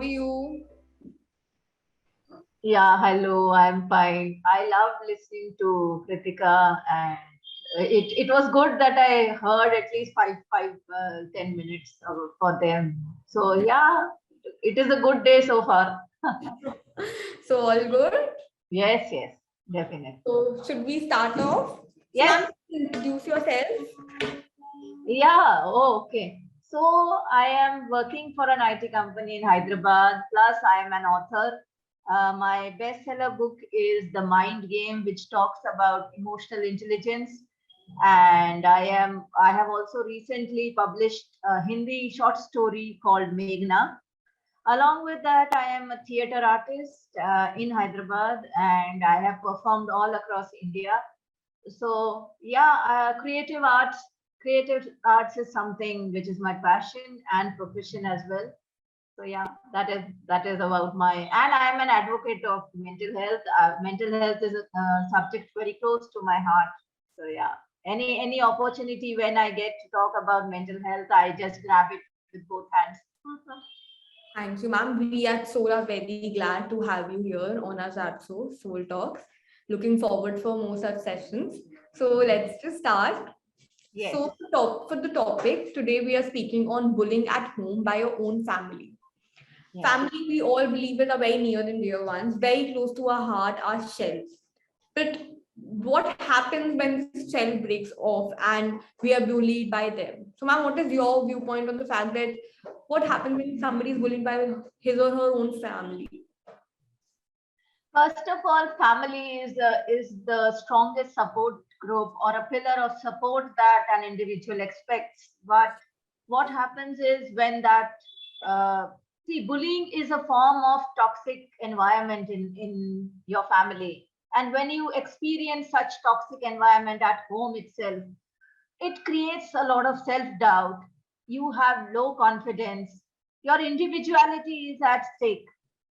are you? Yeah, hello, I'm fine. I love listening to Kritika, and it was good that I heard at least 10 minutes for them. So yeah, it is a good day so far. So all good? Yes, yes, definitely. So should we start off? So Yes, ma'am, introduce yourself. yeah. Oh, okay. So I am working for an IT company in Hyderabad. Plus, I am an author. My bestseller book is The Mind Game, which talks about emotional intelligence. And I have also recently published a Hindi short story called Meghna. Along with that, I am a theater artist in Hyderabad, and I have performed all across India. So yeah, creative arts is something which is my passion and profession as well. So yeah, that is about my, and I am an advocate of mental health. Mental health is a subject very close to my heart. So yeah, any opportunity when I get to talk about mental health, I just grab it with both hands. Thank you, ma'am. We at Soul are very glad to have you here on our chat show, Soul Talks. Looking forward for more such sessions. So let's just start. Yes. So for the topic, today we are speaking on bullying at home by your own family. Yeah. Family, we all believe it, are very near and dear ones, very close to our heart, our shells. But what happens when this shell breaks off and we are bullied by them? So, ma'am, what is your viewpoint on the fact that what happens when somebody is bullied by his or her own family? First of all, family is the strongest support group or a pillar of support that an individual expects. But what happens is when that see, bullying is a form of toxic environment in your family, and when you experience such toxic environment at home itself, it creates a lot of self doubt. You have low confidence. Your individuality is at stake,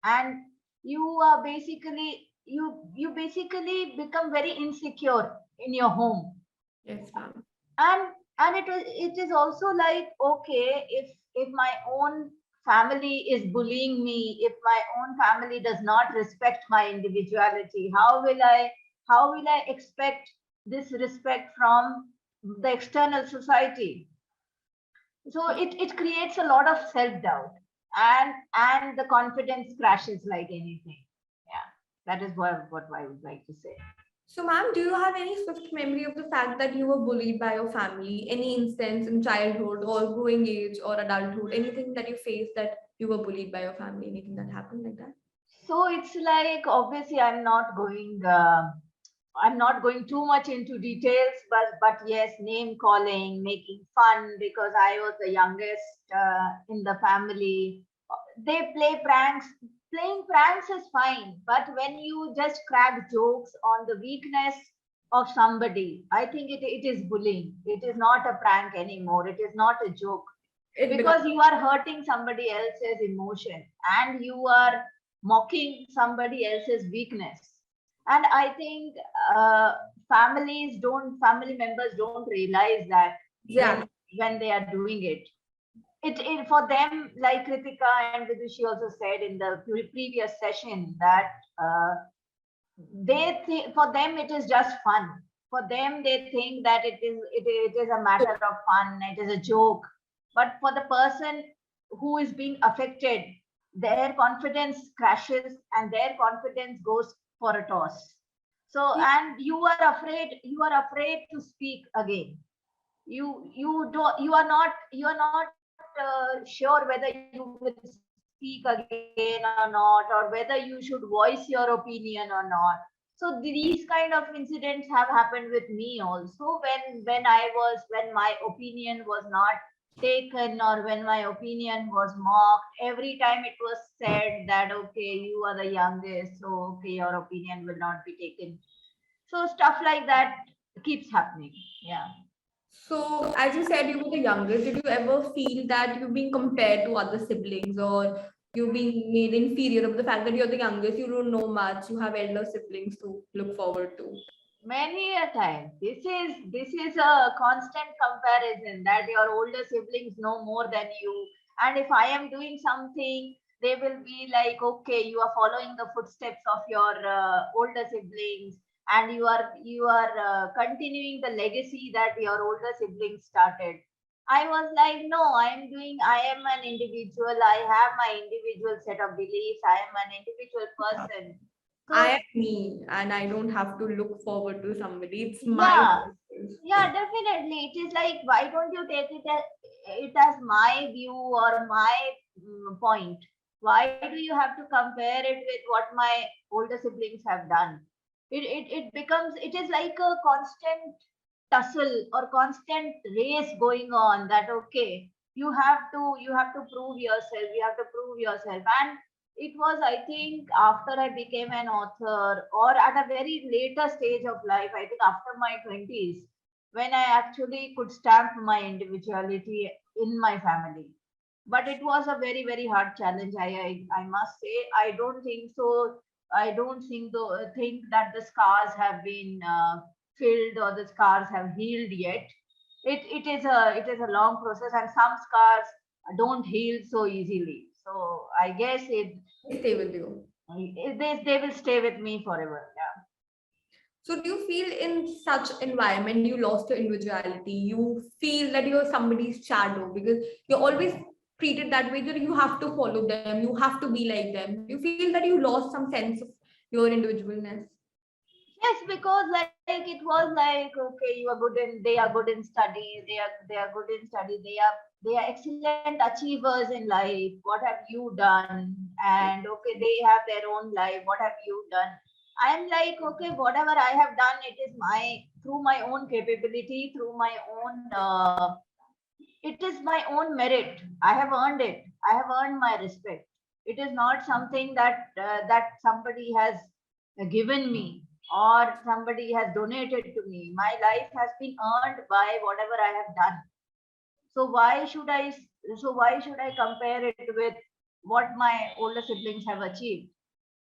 and you are basically become very insecure in your home. Yes, ma'am. And it is also like, okay, if my own family is bullying me, if my own family does not respect my individuality, how will I expect this respect from the external society? So it creates a lot of self doubt, and the confidence crashes like anything. Yeah, that is what I would like to say. So, ma'am, do you have any swift memory of the fact that you were bullied by your family? Any instance in childhood or growing age or adulthood? Anything that you faced that you were bullied by your family? Anything that happened like that? So it's like, obviously I'm not going too much into details, but yes, name calling, making fun because I was the youngest in the family. They play pranks. Playing pranks is fine, but when you just crack jokes on the weakness of somebody, I think it is bullying. It is not a prank anymore. It is not a joke, It becomes because you are hurting somebody else's emotion and you are mocking somebody else's weakness. And I think uh, family members don't realize that when exactly. when they are doing it for them, like Kritika and Vidushi also said in the previous session, that uh, they think for them it is just fun. For them, they think that it is a matter of fun, it is a joke. But for the person who is being affected, their confidence crashes and their confidence goes for a toss. So, and you are afraid to speak again. You are not sure whether you will speak again or not, or whether you should voice your opinion or not. So these kind of incidents have happened with me also, when my opinion was not taken, or when my opinion was mocked. Every time it was said that, okay, you are the youngest, so okay, your opinion will not be taken. So stuff like that keeps happening. Yeah. So, as you said, you were the youngest. Did you ever feel that you're being compared to other siblings or you being made inferior of the fact that you're the youngest, you don't know much, you have elder siblings to look forward to? Many a time. This is a constant comparison that your older siblings know more than you. And if I am doing something, They will be like, okay, you are following the footsteps of your older siblings, and you are continuing the legacy that your older siblings started. I was like, no, I am an individual. I have my individual set of beliefs. I am an individual person. I So am me and I don't have to look forward to somebody. It's my yeah, choice. yeah, definitely. It is like, why don't you take it as my view or my point? Why do you have to compare it with what my older siblings have done? It becomes, it is like a constant tussle or constant race going on, that okay, you have to prove yourself, you have to prove yourself. And it was, I think, after I became an author, or at a very later stage of life, I think after my 20s, when I actually could stamp my individuality in my family. But it was a very, very hard challenge, I must say. I don't think so. I don't think that the scars have been filled, or the scars have healed yet. It is a long process, and some scars don't heal so easily. So I guess I stay with you. they will stay with me forever. Yeah. So do you feel in such environment you lost your individuality? You feel that you're somebody's shadow because you're always treated that way, that you have to follow them, you have to be like them. You feel that you lost some sense of your individualness? Yes, because like it was like, okay, you are good in they are good in study, they are good in study, they are excellent achievers in life. What have you done? And okay, they have their own life. What have you done? I am like, okay, whatever I have done, it is my through my own capability, through my own it is my own merit. I have earned it. I have earned my respect. It is not something that somebody has given me, or somebody has donated to me. My life has been earned by whatever I have done. So why should I compare it with what my older siblings have achieved?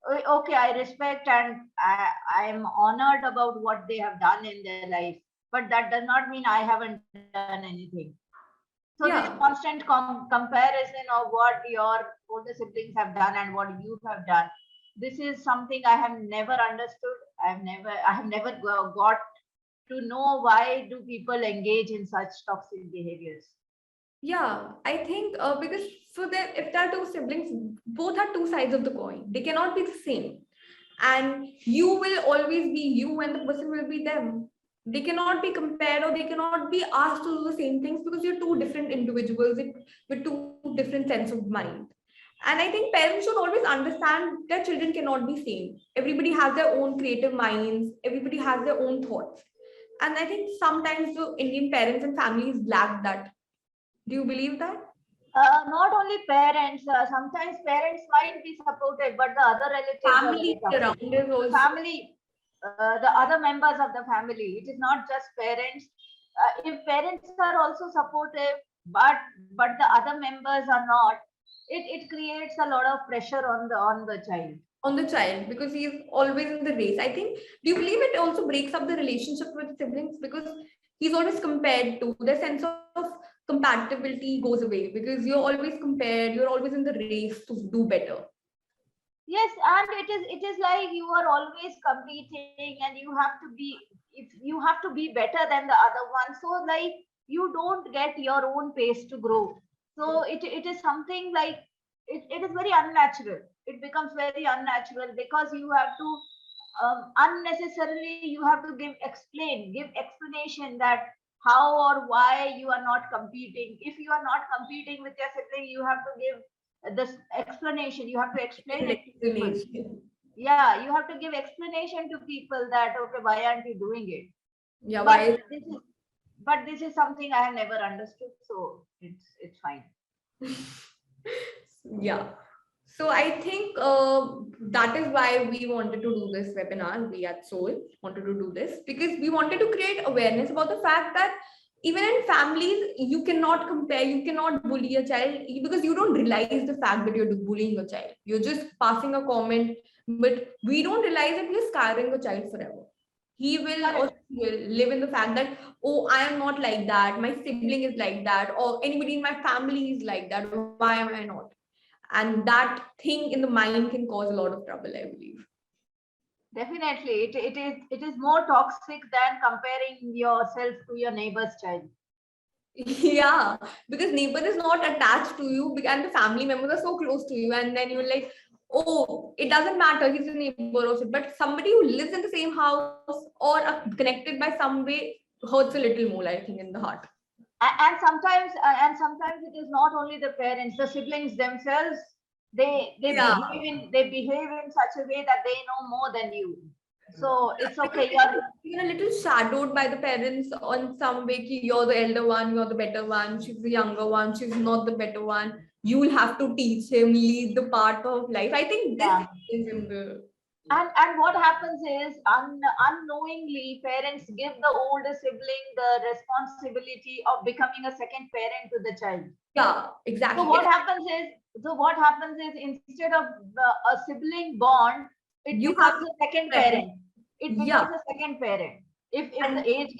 Okay, I respect, and I am honored about what they have done in their life, but that does not mean I haven't done anything. So this Yeah. constant comparison of what your older siblings have done and what you have done, this is something I have never understood. I have never got to know why do people engage in such toxic behaviors. Yeah, I think because for them, if there are two siblings, both are two sides of the coin. They cannot be the same. And you will always be you, and the person will be them. They cannot be compared, or they cannot be asked to do the same things because you're two different individuals with two different sense of mind. And I think parents should always understand that children cannot be same. Everybody has their own creative minds. Everybody has their own thoughts. And I think sometimes the Indian parents and families lack that. Do you believe that? Not only parents, sometimes parents might be supportive, but the other relatives are Family very around toxic. is also. Family, the other members of the family, it is not just parents. If parents are also supportive, but the other members are not, it creates a lot of pressure on the child. On the child because he's always in the race. I think, do you believe it also breaks up the relationship with siblings because he's always compared to the sense of compatibility goes away because you're always compared, you're always in the race to do better. Yes, and it is like you are always competing, and you have to be better than the other one. So like you don't get your own pace to grow. So it is something like it is very unnatural. It becomes very unnatural because you have to unnecessarily you have to give explanation that how or why you are not competing. If you are not competing with your sibling, you have to give this explanation. You have to explain it to people. Explanation. Yeah, you have to give explanation to people that okay, why aren't you doing it? Yeah, But why? this is something I have never understood, so it's fine. Yeah. So I think that is why we wanted to do this webinar. We at Soul wanted to do this because we wanted to create awareness about the fact that even in families, you cannot compare, you cannot bully a child because you don't realize the fact that you're bullying a child. You're just passing a comment, but we don't realize that we're scarring a child forever. He will or Correct. she will live in the fact that, oh, I am not like that, my sibling is like that, or anybody in my family is like that. Why am I not? And that thing in the mind can cause a lot of trouble, I believe. Definitely, it is more toxic than comparing yourself to your neighbor's child. Yeah, because neighbor is not attached to you and the family members are so close to you, and then you're like, oh, it doesn't matter, he's a neighbor or so. But somebody who lives in the same house or are connected by some way hurts a little more, I think, in the heart. And sometimes it is not only the parents, the siblings themselves. They Yeah. behave in such a way that they know more than you. So it's okay. You're a little shadowed by the parents on some way. Ki you're the elder one, you're the better one, she's the younger one, she's not the better one. You will have to teach him, lead the part of life. I think this Yeah. is in the. And what happens is unknowingly parents give the older sibling the responsibility of becoming a second parent to the child. Yeah, So exactly. what happens is instead of a sibling bond, it You becomes have a second parent. parent. It becomes Yeah. a second parent. If And the age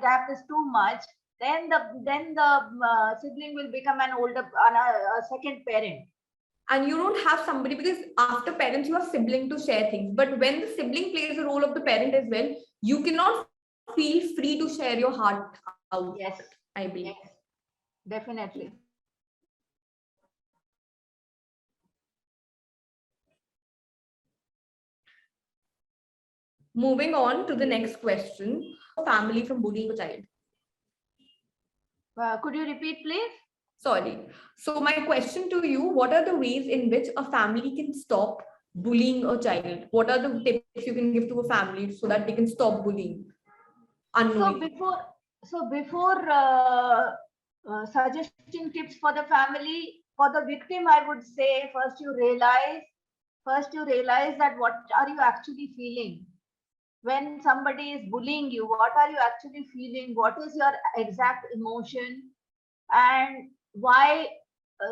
gap is too much, then the sibling will become a second parent. and you don't have somebody, because after parents you have sibling to share things, but when the sibling plays the role of the parent as well, you cannot feel free to share your heart out. Yes. I believe. Yes. Definitely. Moving on to the next question: family from bullying a child. Could you repeat, please? Sorry. So my question to you: what are the ways in which a family can stop bullying a child? What are the tips you can give to a family so that they can stop bullying So unknowingly? before suggesting tips for the family, for the victim, I would say first you realize that what are you actually feeling when somebody is bullying you. What are you actually feeling? What is your exact emotion, and why?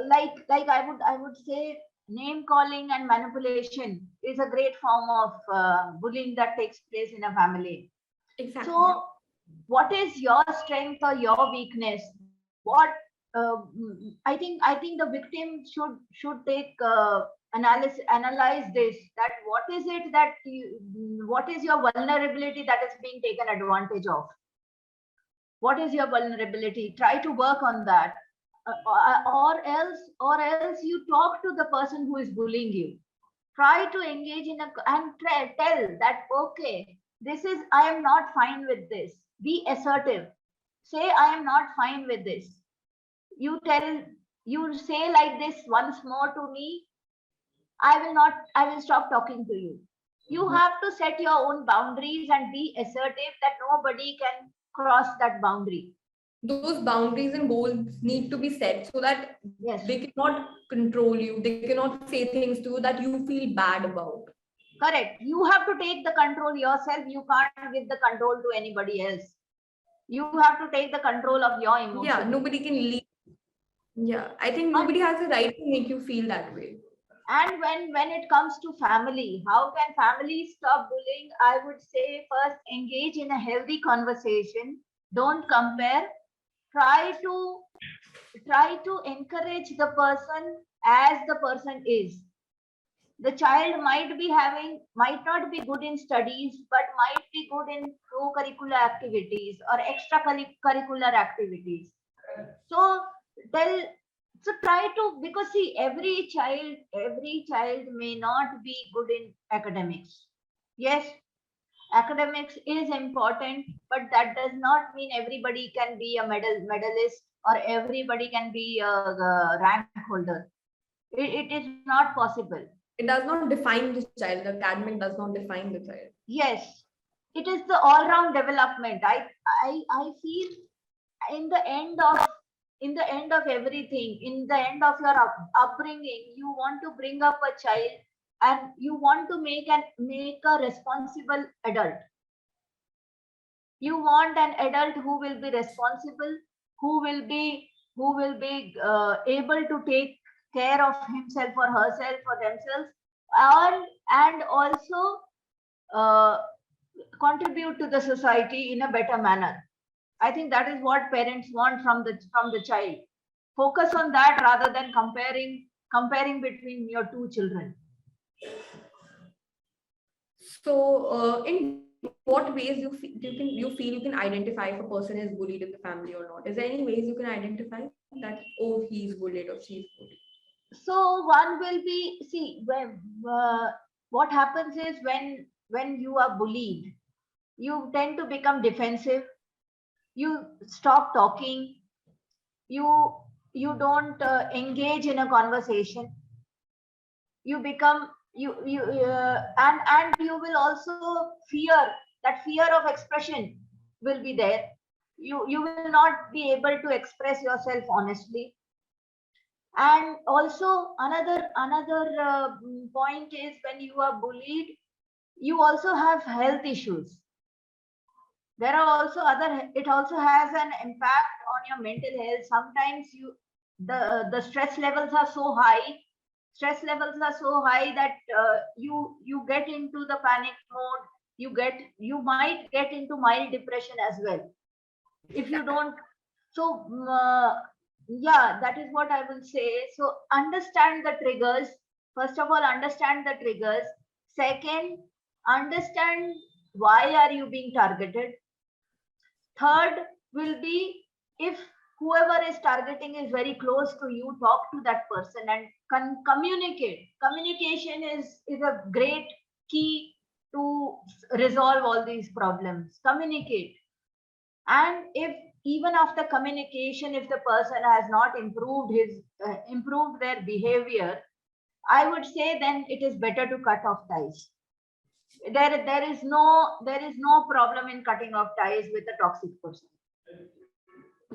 Like I would say, name calling and manipulation is a great form of bullying that takes place in a family. Exactly. So what is your strength or your weakness? What I think the victim should take analyze this, that what is your vulnerability that is being taken advantage of. What is your vulnerability? Try to work on that. Or else you talk to the person who is bullying you. Try to engage in a and tell that, okay, this is, I am not fine with this. Be assertive. Say, I am not fine with this. You say like this once more to me, I will stop talking to you. You have to set your own boundaries and be assertive that nobody can cross that boundary. Those boundaries and goals need to be set so that Yes. they cannot control you. They cannot say things to you that you feel bad about. Correct. You have to take the control yourself. You can't give the control to anybody else. You have to take the control of your emotions. Yeah, nobody can leave. Yeah, I think nobody has the right to make you feel that way. And when it comes to family, how can families stop bullying? I would say first engage in a healthy conversation. Don't compare. Try to encourage the person as the person is. The child might not be good in studies, but might be good in co-curricular activities or extracurricular activities. So tell so try to, because see, every child may not be good in academics. Yes, academics is important, but that does not mean everybody can be a medalist or everybody can be a rank holder. It is not possible. It does not define the child. The academic does not define the child. Yes, it is the all-round development. I feel in the end of everything, in the end of your upbringing, you want to bring up a child and you want to make a responsible adult. You want an adult who will be responsible, who will be able to take care of himself or herself or themselves, and also uh, contribute to the society in a better manner. I think that is what parents want from the child. Focus on that rather than comparing comparing between your two children. So, in what ways do you feel you can identify if a person is bullied in the family or not? Is there any ways you can identify that, oh, he's bullied or she's bullied? So one will be, see, when what happens is when you are bullied, you tend to become defensive. You stop talking. You you don't engage in a conversation. You become you and you will also fear, that fear of expression will be there. You will not be able to express yourself honestly. And also another point is, when you are bullied, you also have health issues. There are also other, it also has an impact on your mental health. Sometimes the stress levels are so high, that you get into the panic mode. You might get into mild depression as well if you don't. So yeah, that is what I will say. So understand the triggers. First of all, understand the triggers. Second, understand why are you being targeted. Third will be, if whoever is targeting is very close to you, talk to that person and communicate. Communication is a great key to resolve all these problems. Communicate. And if even after communication, if the person has not improved their behavior, I would say then it is better to cut off ties. There is no problem in cutting off ties with a toxic person.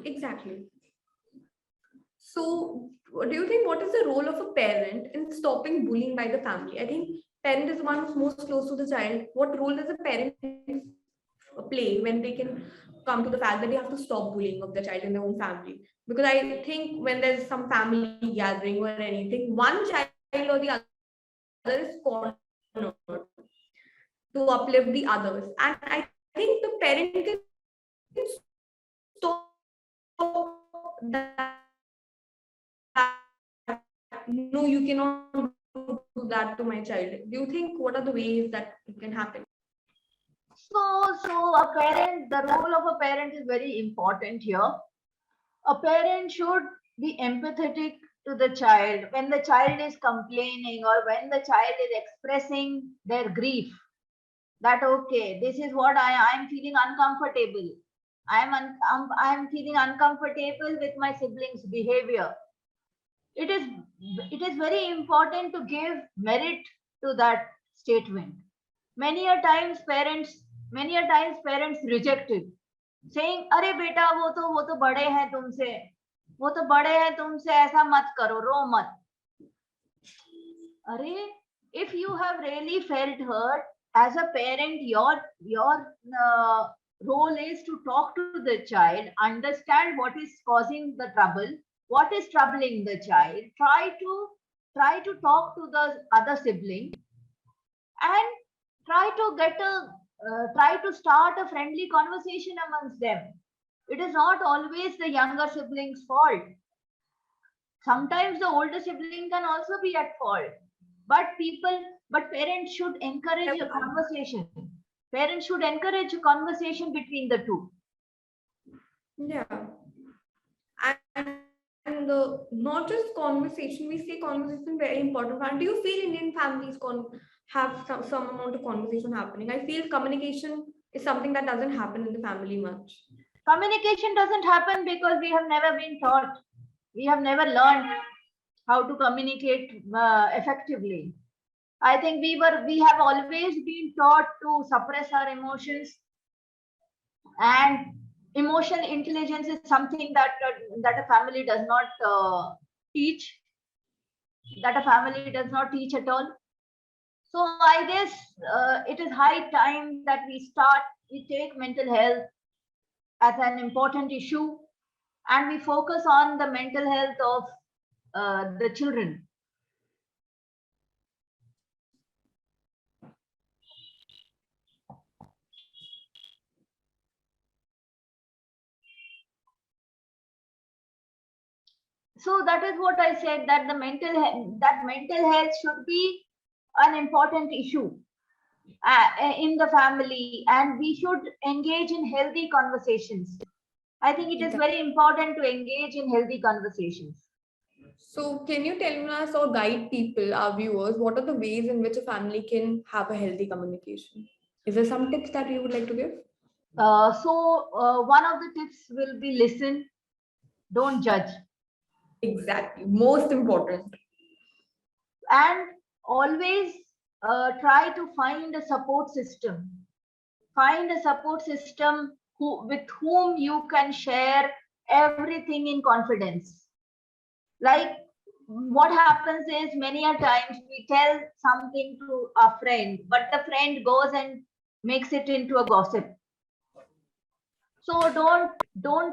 Exactly. So, do you think what is the role of a parent in stopping bullying by the family? I think parent is the one who's most close to the child. What role does a parent play when they can come to the fact that they have to stop bullying of the child in their own family? Because I think when there's some family gathering or anything, one child or the other is cornered to uplift the others. And I think the parent can stop that. No, you cannot do that to my child. Do you think what are the ways that it can happen? So a parent, the role of a parent is very important here. A parent should be empathetic to the child when the child is complaining or when the child is expressing their grief. That okay, this is what I'm feeling uncomfortable. I'm feeling uncomfortable with my siblings' behavior. It is very important to give merit to that statement. Many a times parents reject it, saying, "अरे बेटा, वो तो बड़े हैं तुमसे, ऐसा मत करो, रो मत." अरे, if you have really felt hurt as a parent, your role is to talk to the child, understand what is causing the trouble, what is troubling the child, try to talk to the other sibling, and try to start a friendly conversation amongst them. It is not always the younger sibling's fault. Sometimes the older sibling can also be at fault. But parents should encourage a conversation. Parents should encourage a conversation between the two. Yeah. And not just conversation, we say conversation very important. And do you feel Indian families have some amount of conversation happening? I feel communication is something that doesn't happen in the family much. Communication doesn't happen because we have never been taught. We have never learned how to communicate effectively. I think we have always been taught to suppress our emotions, and emotional intelligence is something that a family does not teach, at all. So I guess it is high time that we take mental health as an important issue, and we focus on the mental health of the children. So that is what I said, that the mental health should be an important issue in the family, and we should engage in healthy conversations. I think it is very important to engage in healthy conversations. So, can you tell us or guide people, our viewers, what are the ways in which a family can have a healthy communication? Is there some tips that you would like to give? One of the tips will be listen, don't judge, Exactly. Most important. and always try to find a support system. Find a support system with whom you can share everything in confidence. Like, what happens is, many a times we tell something to a friend, but the friend goes and makes it into a gossip. So don't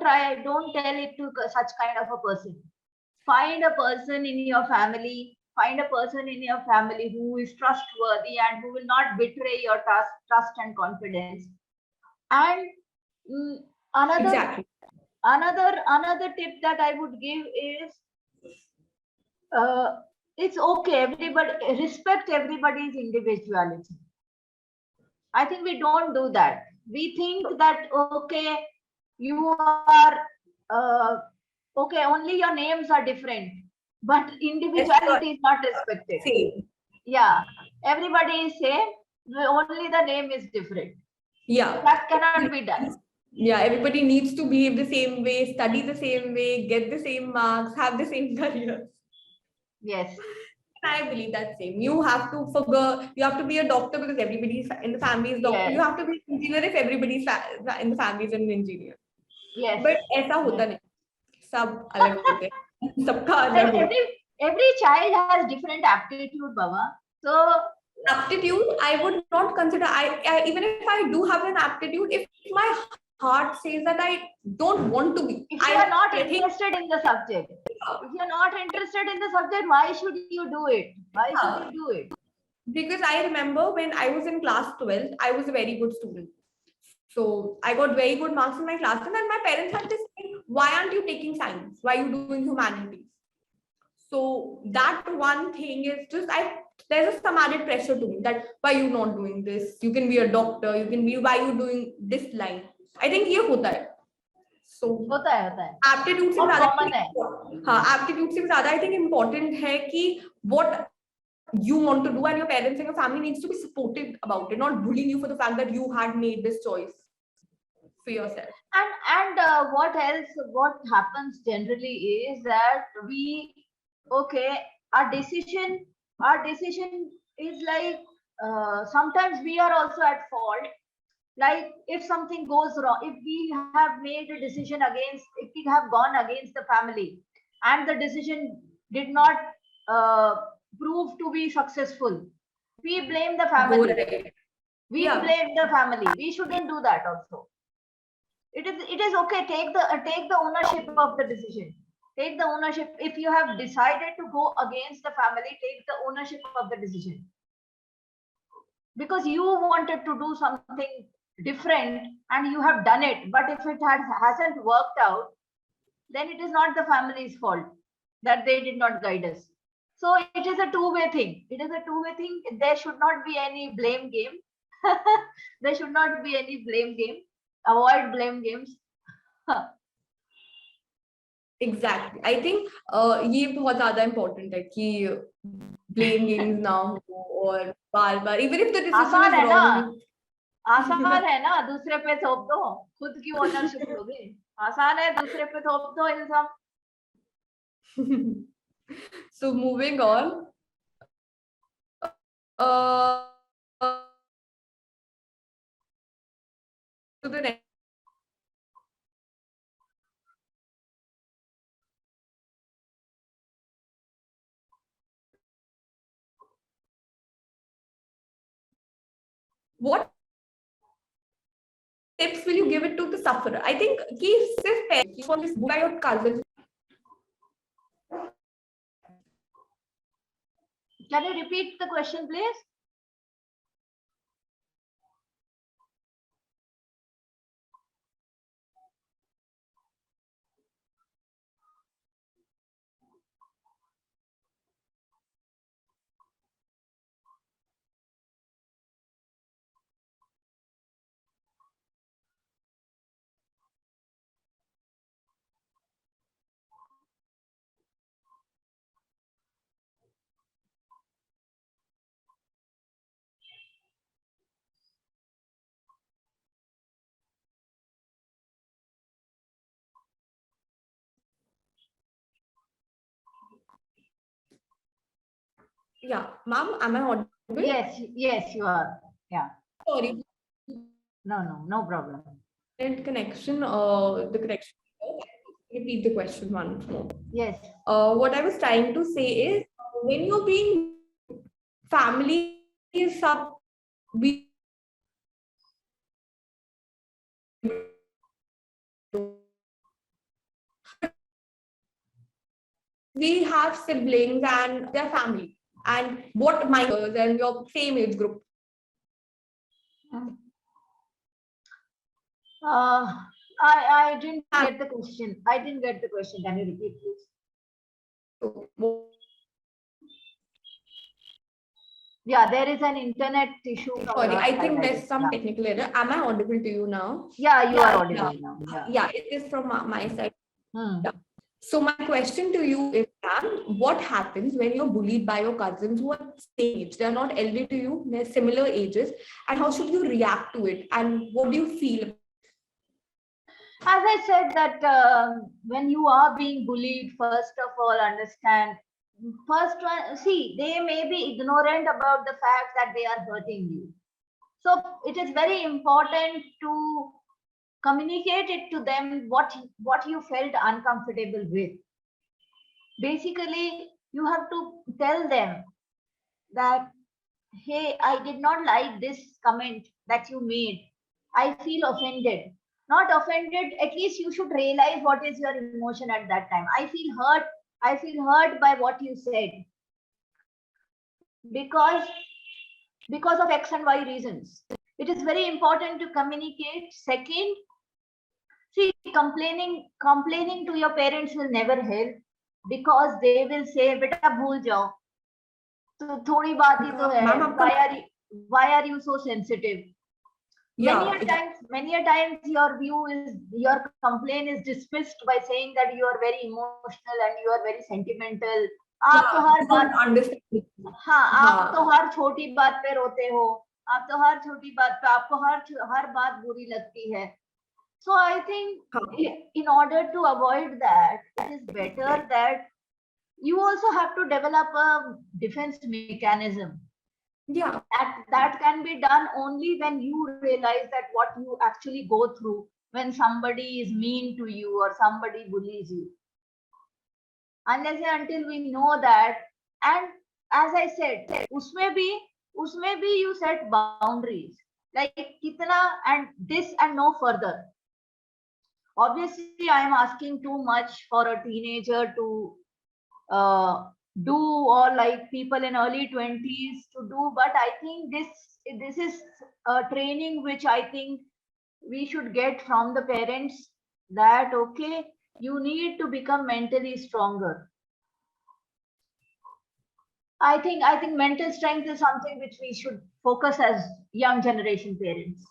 tell it to such kind of a person. Find a person in your family, who is trustworthy and who will not betray your trust and confidence. And mm, another Exactly. another tip that I would give is, uh, it's okay, everybody respect everybody's individuality. I think we don't do that. We think that, okay, you are okay, only your names are different, but Yes, sure. individuality is not respected. Same. Yeah, everybody is same, only the name is different. Yeah. That cannot be done. Yeah, everybody needs to behave the same way, study the same way, get the same marks, have the same career. Yes, I believe that same. You have to forget, you have to be a doctor because everybody in the family is doctor. You yes, have to be an engineer if everybody in the family is an engineer. yes, But ऐसा होता yes. नहीं. सब अलग होते हैं. सबका अलग होता every है. every child has different aptitude, Baba. So Aptitude, I would not consider. I even if I do have an aptitude, if my heart says that I don't want to be, if you I are not think interested in the subject, why should you do it? Why should yeah, you do it? because I remember when I was in class 12th, I was a very good student. So I got very good marks in my class, and then my parents had this thing, why aren't you taking science? Why are you doing humanities? So that one thing is just there's some added pressure to me that why you not doing this? You can be a doctor, you can be why you doing this line? I think ये होता है. So होता है aptitude से बहुत ज़्यादा common है. हाँ aptitude से ज़्यादा I think important है कि what you want to do, and your parents and your family needs to be supportive about it, not bullying you for the fact that you had made this choice for yourself. And what happens generally is that we, okay, our decision is like, sometimes we are also at fault. Like, if something goes wrong, if we have made a decision against, if we have gone against the family and the decision did not uh, prove to be successful, we blame the Go family. right. We Yeah. blame the family. We shouldn't do that also. It is okay, take the ownership of the decision. Take the ownership. If you have decided to go against the family, take the ownership of the decision, because you wanted to do something different and you have done it. But if it hasn't worked out, then it is not the family's fault that they did not guide us. So it is a two-way thing. There should not be any blame game. There should not be any blame game. Avoid blame games. Exactly. I think ये बहुत ज़्यादा important है कि blame games ना हो और बार-बार even if the decision आसान is है ना, wrong. आसान है ना, दूसरे पे थोप दो, खुद की ओनरशिप लोगे. आसान है, दूसरे पे थोप दो इल्जाम. So moving on. Uh, to the next. What tips will you give it to the sufferer? I think कि सिर्फ parents for this by your cousin. Can you repeat the question, please? Yeah, ma'am, am I audible? Yes, yes, you are. Yeah. Sorry, No problem. connection. The connection. Repeat the question once more. Yes. What I was trying to say is, when you're being family is sub, we we have siblings and their family, and what my and your same age group. I didn't get the question. I didn't get the question. Can you repeat, please? Yeah, there is an internet issue from Sorry, your I side, think I there's guess. some Yeah. technical error. Am I audible to you now? Yeah, you are Yeah, audible now. Yeah. yeah, it is from my side. Hmm. Yeah. So my question to you is, ma'am, what happens when you're bullied by your cousins who are same age? They're not elder to you, they're similar ages, and how should you react to it? And what do you feel? As I said that when you are being bullied, first of all, understand. First one, see, they may be ignorant about the fact that they are hurting you. So it is very important to communicate it to them what you felt uncomfortable with. Basically, you have to tell them that, hey, I did not like this comment that you made. I feel offended. Not offended, at least you should realize what is your emotion at that time. I feel hurt. I feel hurt by what you said because because of X and Y reasons. It is very important to communicate. Second, see, complaining to your parents will never help because they will say, "Beta bhul jao." तो थोड़ी बात ही तो है. Ma'am, Why are you so sensitive? yeah, Many a times your complaint is dismissed by saying that you are very emotional and you are very sentimental. आप तो हर बात, understand. हाँ, आप तो हर छोटी बात पे रोते हो. आप तो हर छोटी बात पे, आपको हर बात बुरी लगती है. So I think in order to avoid that, it is better that you also have to develop a defense mechanism. Yeah. That can be done only when you realize that what you actually go through when somebody is mean to you or somebody bullies you. Unless and until we know that, and as I said, usme bhi you set boundaries. Like kitna and this and no further. Obviously, I am asking too much for a teenager to do, or like people in early 20s to do, but I think this is a training which I think we should get from the parents, that okay, you need to become mentally stronger. I think mental strength is something which we should focus as young generation parents.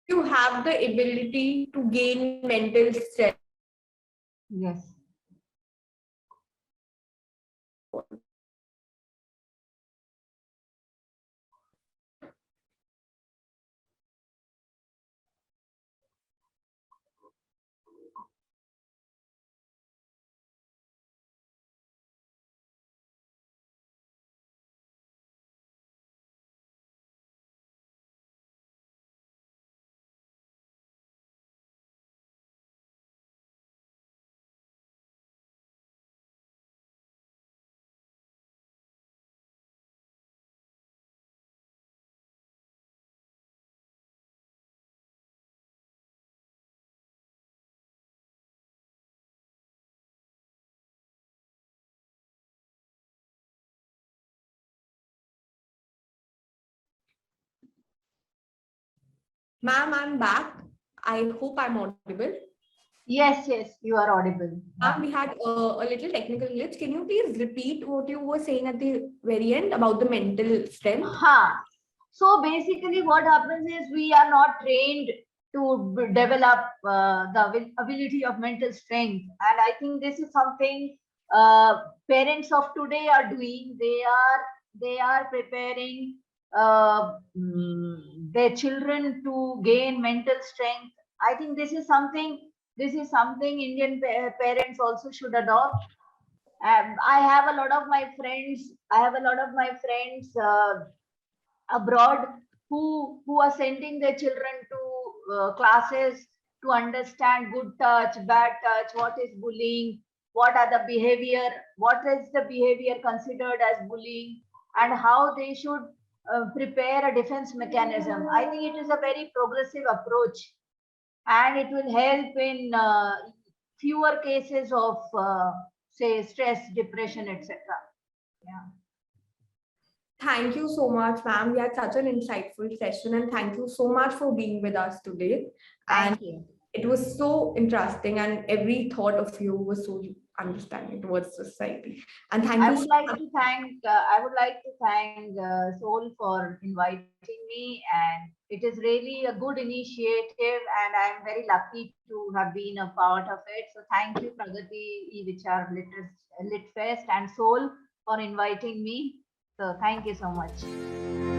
You have the ability to gain mental strength. Yes. Ma'am, I'm back. I hope I'm audible. Yes, you are audible. Ma'am, we had a little technical glitch. Can you please repeat what you were saying at the very end about the mental strength? So basically, what happens is we are not trained to develop the ability of mental strength, and I think this is something parents of today are doing. They are preparing their children to gain mental strength I think this is something Indian parents also should adopt. I have a lot of my friends. I have a lot of my friends abroad who are sending their children to classes to understand good touch, bad touch, what is bullying, what are the behavior, what is the behavior considered as bullying, and how they should prepare a defense mechanism. I think it is a very progressive approach, and it will help in fewer cases of say stress, depression, etc. Yeah. Thank you so much, ma'am. We had such an insightful session, and thank you so much for being with us today. And Thank you. it was so interesting, and every thought of you was so understanding towards society. And thank I you would so like much. to thank Solh for inviting me, and it is really a good initiative, and I am very lucky to have been a part of it. So thank you, Pragati, Vichar Lit Fest, and Solh for inviting me. So thank you so much.